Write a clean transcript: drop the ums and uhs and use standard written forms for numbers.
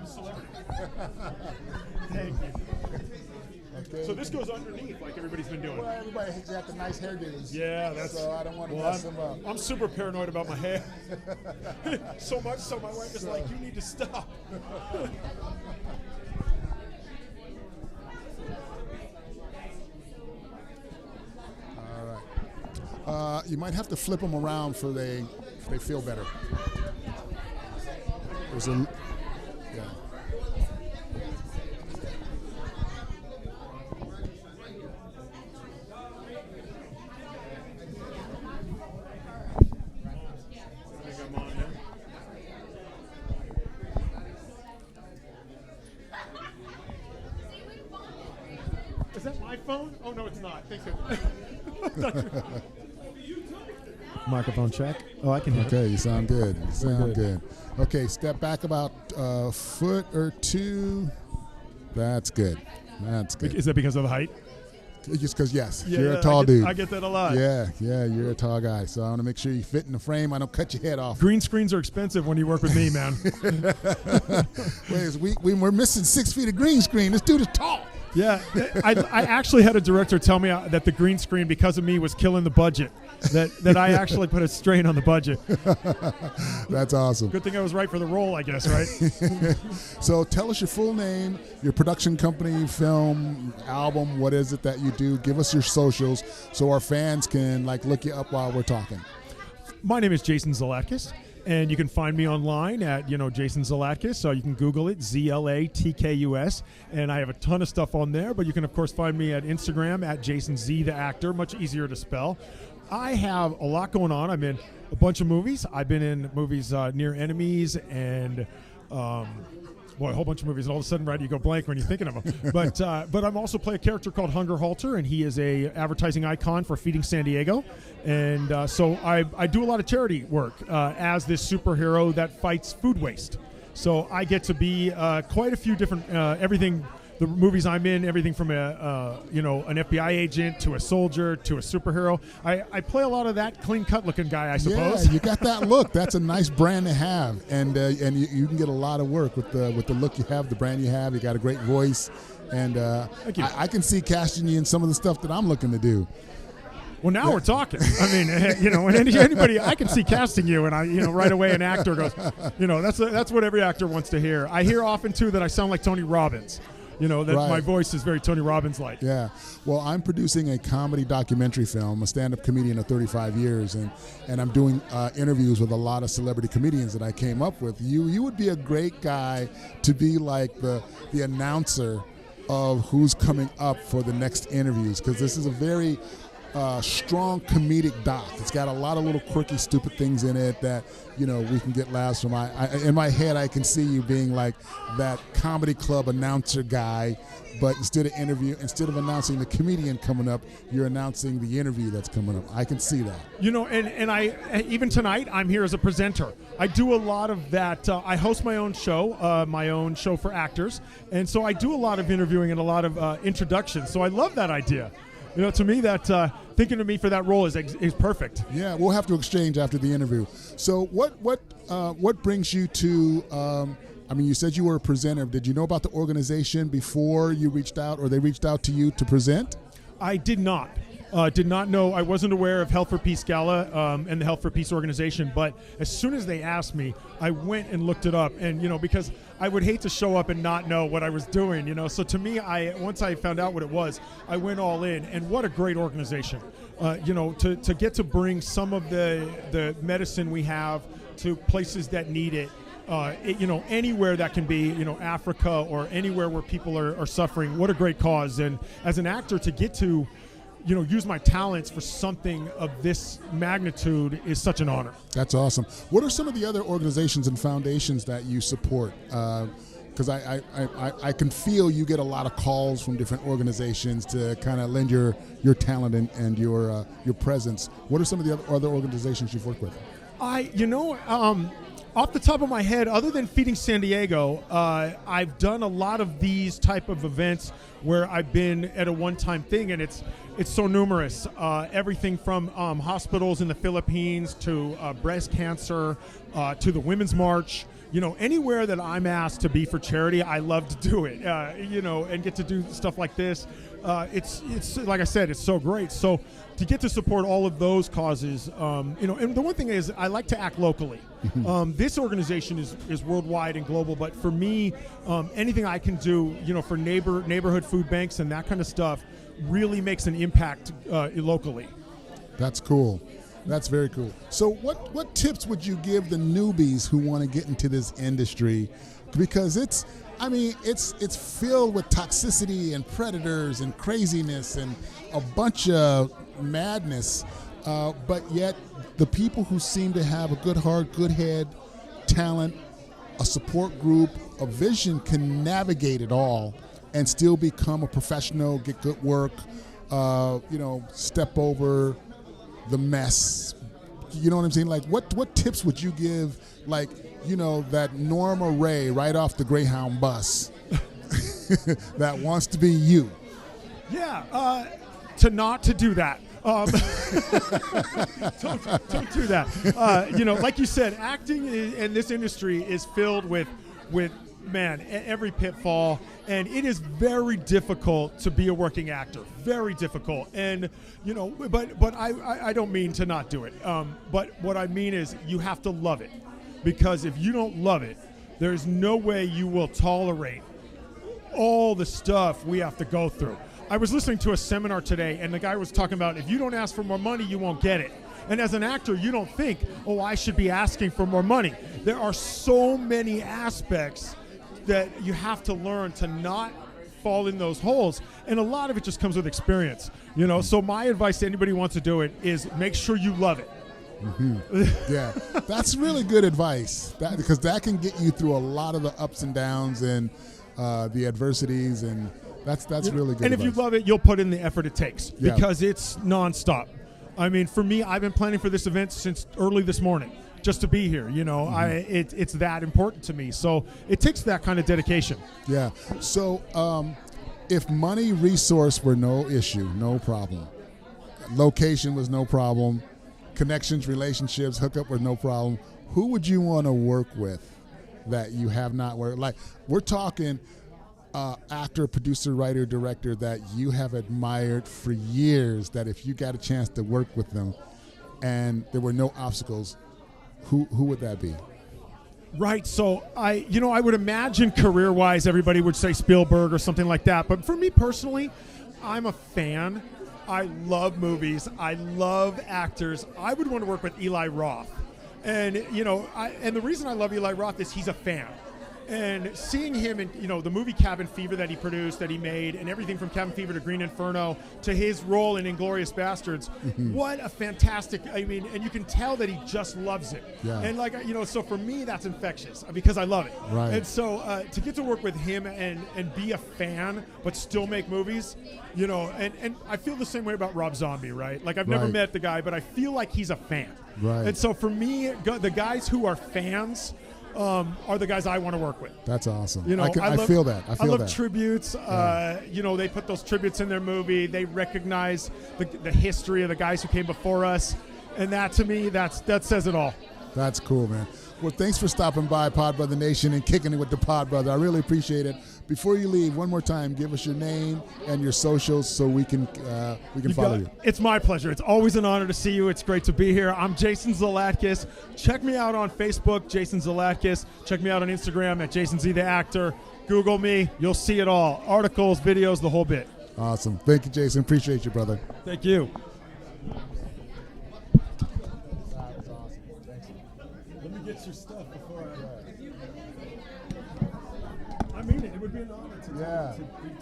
a celebrity. Thank you. Okay. So this goes underneath, like everybody's been doing. Well, everybody's got the nice hairdos. Yeah, that's. So I don't want to mess them up. I'm super paranoid about my hair. So much so my wife is like, you need to stop. All right. You might have to flip them around so they feel better. There's a. Yeah. Is that my phone? Oh, no, it's not. Thank you. Microphone check. Oh, I can hear. Okay, you sound good. You sound good. Okay, step back about a foot or two. That's good. That's good. Is that because of the height? Just because, yes, Yeah, you're a tall dude. I get that a lot. Yeah, you're a tall guy. So I want to make sure you fit in the frame. I don't cut your head off. Green screens are expensive when you work with me, man. We're missing 6 feet of green screen. This dude is tall. Yeah, I actually had a director tell me that the green screen, because of me, was killing the budget. That I actually put a strain on the budget. That's awesome. Good thing I was right for the role, I guess, right? So tell us your full name, your production company, film, album. What is it that you do? Give us your socials so our fans can look you up while we're talking. My name is Jason Zalakus. And you can find me online at, Jason Zalakus. So you can Google it, Zlatkus. And I have a ton of stuff on there. But you can, of course, find me at Instagram at Jason Z, the actor. Much easier to spell. I have a lot going on. I'm in a bunch of movies. I've been in movies Near Enemies and... a whole bunch of movies, and all of a sudden, right, you go blank when you're thinking of them. But I'm also play a character called Hunger Halter, and he is a advertising icon for Feeding San Diego. And so I do a lot of charity work as this superhero that fights food waste. So I get to be quite a few different everything. The movies I'm in, everything from an FBI agent to a soldier to a superhero. I play a lot of that clean-cut looking guy, I suppose. Yeah, you got that look. That's a nice brand to have, and you can get a lot of work with the look you have, the brand you have. You got a great voice, and I can see casting you in some of the stuff that I'm looking to do. Well, now we're talking. I mean, when anybody, I can see casting you, and right away an actor goes, that's what every actor wants to hear. I hear often too that I sound like Tony Robbins. That my voice is very Tony Robbins-like. Yeah. Well, I'm producing a comedy documentary film, a stand-up comedian of 35 years, and I'm doing interviews with a lot of celebrity comedians that I came up with. You would be a great guy to be like the announcer of who's coming up for the next interviews, because this is a very strong comedic doc. It's got a lot of little quirky, stupid things in it that we can get laughs from. In my head, I can see you being like that comedy club announcer guy, but instead of announcing the comedian coming up, you're announcing the interview that's coming up. I can see that. And I even tonight I'm here as a presenter. I do a lot of that. I host my own show for actors, and so I do a lot of interviewing and a lot of introductions. So I love that idea. To me, that thinking of me for that role is perfect. Yeah, we'll have to exchange after the interview. So what brings you to? You said you were a presenter. Did you know about the organization before you reached out, or they reached out to you to present? I did not. Did not know. I wasn't aware of Health4Peace Gala and the Health4Peace organization, but as soon as they asked me, I went and looked it up. And, because I would hate to show up and not know what I was doing, So to me, once I found out what it was, I went all in. And what a great organization, to get to bring some of the medicine we have to places that need it. Anywhere that can be, Africa or anywhere where people are suffering. What a great cause. And as an actor, to get to use my talents for something of this magnitude is such an honor. That's awesome. What are some of the other organizations and foundations that you support? Because I can feel you get a lot of calls from different organizations to kind of lend your talent and your presence. What are some of the other organizations you've worked with? Off the top of my head, other than Feeding San Diego, I've done a lot of these type of events where I've been at a one-time thing, and it's so numerous. Everything from hospitals in the Philippines to breast cancer to the Women's March. anywhere that I'm asked to be for charity, I love to do it, and get to do stuff like this. It's like I said, it's so great. So to get to support all of those causes, and the one thing is I like to act locally. This organization is worldwide and global, but for me, anything I can do, for neighborhood food banks and that kind of stuff really makes an impact locally. That's cool. That's very cool. So what tips would you give the newbies who want to get into this industry? Because it's filled with toxicity and predators and craziness and a bunch of madness, but yet the people who seem to have a good heart, good head, talent, a support group, a vision can navigate it all and still become a professional, get good work, step over the mess. You know what I'm saying? Like, what tips would you give, like, that Norma Ray right off the Greyhound bus that wants to be you? Yeah, to do that. Don't do that. Like you said, acting in this industry is filled with every pitfall, and it is very difficult to be a working actor. Very difficult, and but I don't mean to not do it. But what I mean is you have to love it, because if you don't love it, there's no way you will tolerate all the stuff we have to go through. I was listening to a seminar today, and the guy was talking about if you don't ask for more money, you won't get it. And as an actor, you don't think, oh, I should be asking for more money. There are so many aspects that you have to learn to not fall in those holes, and a lot of it just comes with experience. So my advice to anybody who wants to do it is make sure you love it. Yeah, that's really good advice, because that can get you through a lot of the ups and downs and the adversities, and that's really good and advice. If you love it, you'll put in the effort it takes, because it's nonstop. I mean, for me, I've been planning for this event since early this morning just to be here. It's that important to me, so it takes that kind of dedication. Yeah. So if money, resource were no issue, no problem, location was no problem, connections, relationships, hookup were no problem, who would you want to work with that you have not worked? Like, we're talking actor, producer, writer, director that you have admired for years, that if you got a chance to work with them and there were no obstacles, who would that be? Right. So I would imagine career-wise, everybody would say Spielberg or something like that. But for me personally, I'm a fan. I love movies. I love actors. I would want to work with Eli Roth. And, and the reason I love Eli Roth is he's a fan. And seeing him in, the movie Cabin Fever that he produced, that he made, and everything from Cabin Fever to Green Inferno to his role in Inglourious Bastards, what a fantastic, and you can tell that he just loves it. Yeah. And so for me, that's infectious because I love it. Right. And so to get to work with him and be a fan, but still make movies, and I feel the same way about Rob Zombie, right? Like, I've never met the guy, but I feel like he's a fan. Right. And so for me, the guys who are fans are the guys I want to work with. That's awesome. I feel that. I love tributes. They put those tributes in their movie. They recognize the history of the guys who came before us, and that to me, that says it all. That's cool, man. Well, thanks for stopping by, Pod Brother Nation, and kicking it with the Pod Brother. I really appreciate it. Before you leave, one more time, give us your name and your socials so we can follow you. It's my pleasure. It's always an honor to see you. It's great to be here. I'm Jason Zalakus. Check me out on Facebook, Jason Zalakus. Check me out on Instagram at Jason Z the Actor. Google me. You'll see it all. Articles, videos, the whole bit. Awesome. Thank you, Jason. Appreciate you, brother. Thank you. Let me get your stuff before I mean it. It would be an honor to